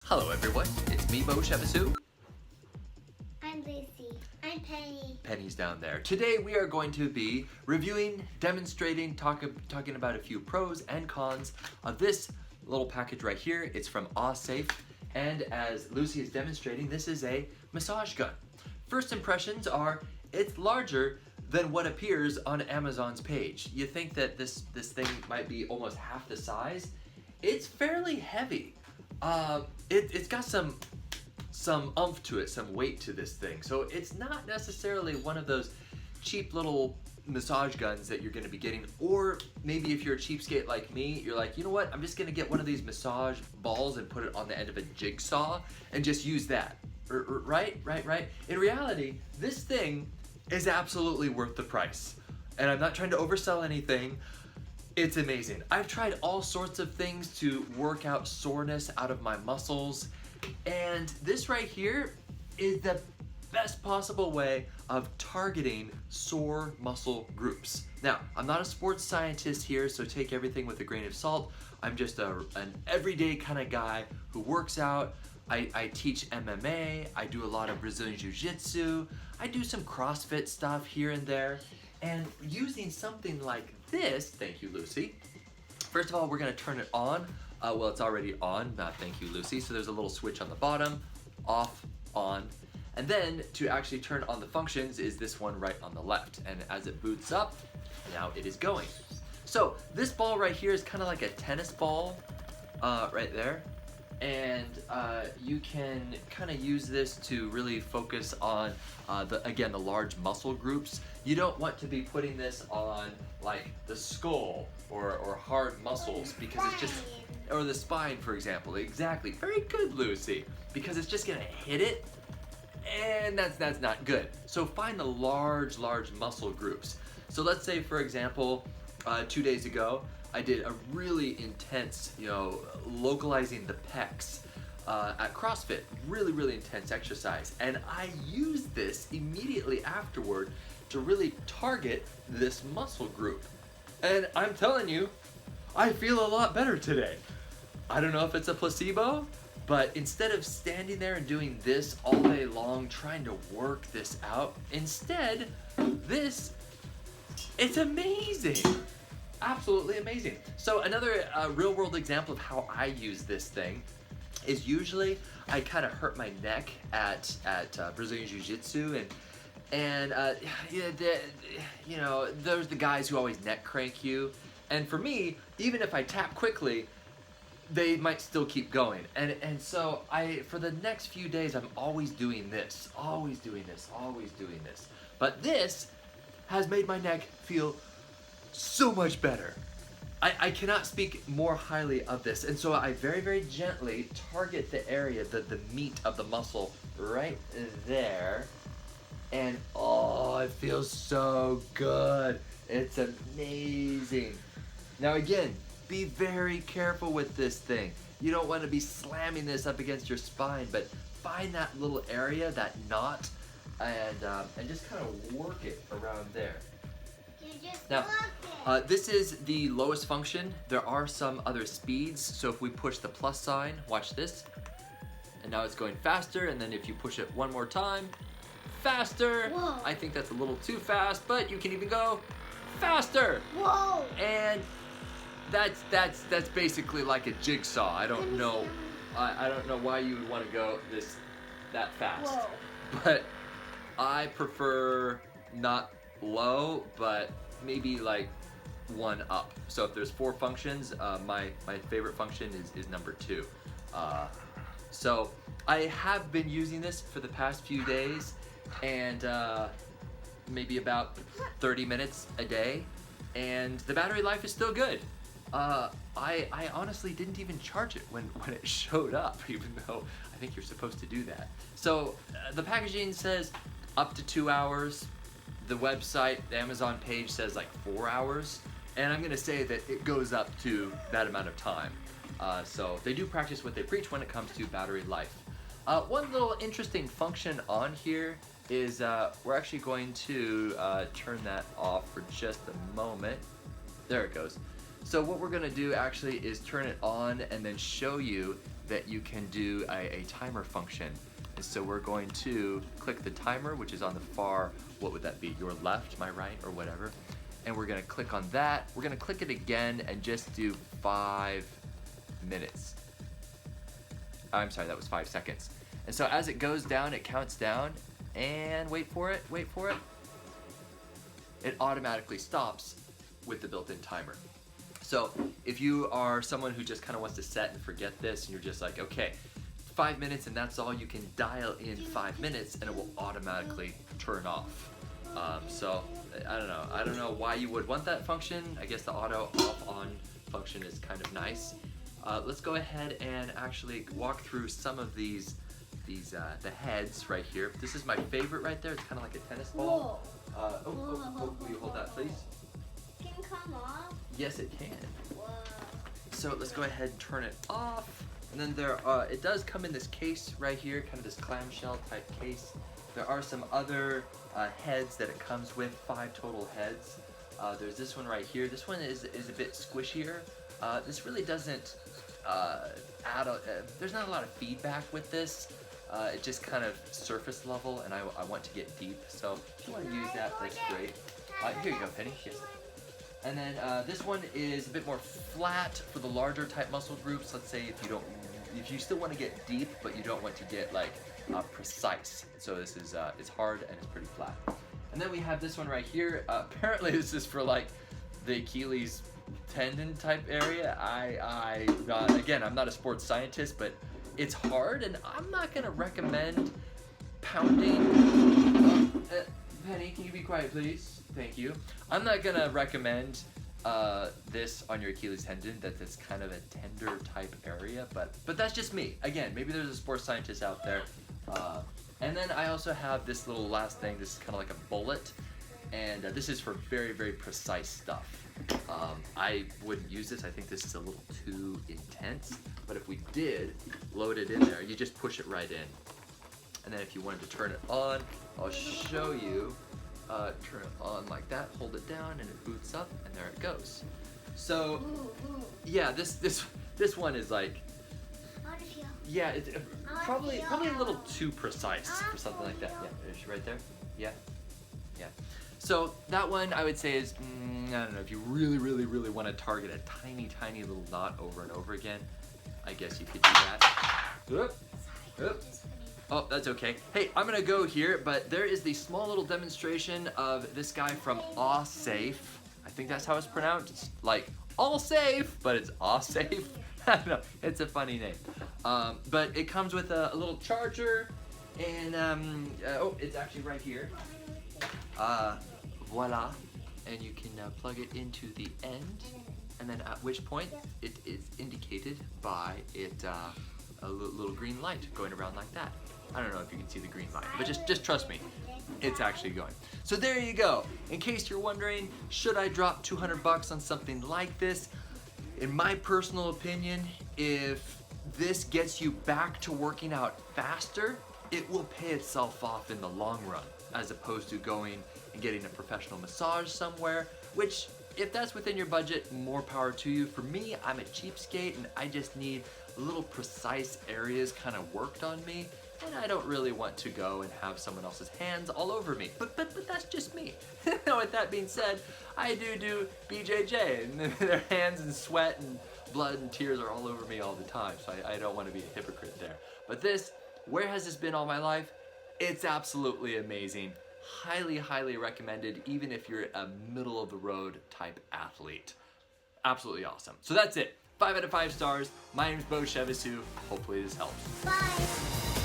Hello everyone, it's me, Beau. I'm Lucy. I'm Penny. Penny's down there. Today we are going to be reviewing, demonstrating, talking about a few pros and cons of this little package right here. It's from Awesafe, and as Lucy is demonstrating, this is a massage gun. First impressions are it's larger than what appears on Amazon's page. You think that this thing might be almost half the size. It's fairly heavy. It's got some oomph to it, some weight to this thing. So it's not necessarily one of those cheap little massage guns that you're gonna be getting, or maybe if you're a cheapskate like me, you're like, you know what, I'm just gonna get one of these massage balls and put it on the end of a jigsaw and just use that, right? In reality, this thing is absolutely worth the price. And I'm not trying to oversell anything. It's amazing. I've tried all sorts of things to work out soreness out of my muscles, and this right here is the best possible way of targeting sore muscle groups. Now, I'm not a sports scientist here, so take everything with a grain of salt. I'm just an everyday kind of guy who works out. I teach MMA, I do a lot of Brazilian Jiu-Jitsu, I do some CrossFit stuff here and there, and using something like this, thank you, Lucy. First of all, we're gonna turn it on. Well, it's already on, thank you, Lucy. So there's a little switch on the bottom, off, on. And then to actually turn on the functions is this one right on the left. And as it boots up, now it is going. So this ball right here is kind of like a tennis ball right there. And you can kind of use this to really focus on the large muscle groups. You don't want to be putting this on like the skull or hard muscles, because it's just, or the spine, for example. Exactly. Very good, Lucy. Because it's just gonna hit it, and that's not good. So find the large muscle groups. So let's say, for example, 2 days ago, I did a really intense, localizing the pecs at CrossFit. Really intense exercise. And I used this immediately afterward to really target this muscle group. And I'm telling you, I feel a lot better today. I don't know if it's a placebo, but instead of standing there and doing this all day long, trying to work this out, instead, it's amazing. Absolutely amazing. So another real world example of how I use this thing is usually I kind of hurt my neck at Brazilian Jiu-Jitsu, and there's the guys who always neck crank you. And for me, even if I tap quickly, they might still keep going. And so for the next few days, I'm always doing this. But this has made my neck feel so much better. I cannot speak more highly of this. And so I very gently target the area, the meat of the muscle right there. And oh, it feels so good. It's amazing. Now again, be very careful with this thing. You don't want to be slamming this up against your spine, but find that little area, that knot, and just kind of work it around there. Now, this is the lowest function. There are some other speeds, so if we push the plus sign, watch this, and now it's going faster, and then if you push it one more time, faster. Whoa. I think that's a little too fast, but you can even go faster. Whoa! And that's basically like a jigsaw. I don't know why you would want to go that fast. Whoa. But I prefer not low, but maybe like one up. So if there's 4 functions, my favorite function is number 2. So I have been using this for the past few days, and maybe about 30 minutes a day, and the battery life is still good. I honestly didn't even charge it when it showed up, even though I think you're supposed to do that. So the packaging says up to 2 hours. The website, the Amazon page says like 4 hours, and I'm gonna say that it goes up to that amount of time. So they do practice what they preach when it comes to battery life. One little interesting function on here is we're actually going to turn that off for just a moment. There it goes. So what we're gonna do actually is turn it on and then show you that you can do a timer function. And so we're going to click the timer, which is on the far, what would that be? Your left, my right, or whatever. And we're gonna click on that. We're gonna click it again and just do 5 minutes. I'm sorry, that was 5 seconds. And so as it goes down, it counts down, and wait for it. It automatically stops with the built-in timer. So if you are someone who just kind of wants to set and forget this, and you're just like, okay, 5 minutes and that's all, you can dial in 5 minutes and it will automatically turn off. So I don't know why you would want that function. I guess the auto off on function is kind of nice. Let's go ahead and actually walk through some of these the heads right here. This is my favorite right there. It's kind of like a tennis ball. Will you hold that, please? Can it come off? Yes, it can. Whoa. So let's go ahead and turn it off. And then it does come in this case right here, kind of this clamshell type case. There are some other heads that it comes with, 5 total heads. There's this one right here. This one is a bit squishier. This really doesn't there's not a lot of feedback with this. It just kind of surface level, and I want to get deep. So if you want to use that, that's great. Here you go, Penny. Yes. And then this one is a bit more flat for the larger type muscle groups. Let's say if you still want to get deep, but you don't want to get like precise. So this is it's hard and it's pretty flat. And then we have this one right here. Apparently this is for like the Achilles tendon type area. I'm not a sports scientist, but it's hard, and I'm not gonna recommend pounding. Penny, can you be quiet, please? Thank you. I'm not gonna recommend this on your Achilles tendon. That's kind of a tender type area, but that's just me. Again, maybe there's a sports scientist out there. And then I also have this little last thing. This is kind of like a bullet, and this is for very, very precise stuff. I wouldn't use this. I think this is a little too intense, but if we did load it in there, you just push it right in. And then if you wanted to turn it on, I'll show you. Turn it on like that, hold it down, and it boots up, and there it goes. So, yeah, this one is like, yeah, it's probably a little too precise for something like that. Yeah, is she right there? Yeah. So that one I would say is, I don't know, if you really, really, really want to target a tiny, tiny little knot over and over again, I guess you could do that. Oop. Oh, that's okay. Hey, I'm gonna go here, but there is the small little demonstration of this guy from Awesafe. I think that's how it's pronounced. It's like all safe, but it's Awesafe. I don't know, it's a funny name. But it comes with a little charger, and it's actually right here. Voila, and you can plug it into the end, and then at which point it is indicated by a little green light going around like that. I don't know if you can see the green light, but just trust me, it's actually going. So there you go. In case you're wondering, should I drop 200 bucks on something like this? In my personal opinion, if this gets you back to working out faster, it will pay itself off in the long run, as opposed to going and getting a professional massage somewhere, which, if that's within your budget, more power to you. For me, I'm a cheapskate, and I just need little precise areas kind of worked on me, and I don't really want to go and have someone else's hands all over me. But that's just me. With that being said, I do BJJ, and their hands and sweat and blood and tears are all over me all the time, so I don't want to be a hypocrite there. But this, where has this been all my life? It's absolutely amazing. Highly, highly recommended, even if you're a middle of the road type athlete. Absolutely awesome. So that's it. 5 out of 5 stars. My name is Beau. Hopefully this helps. Bye.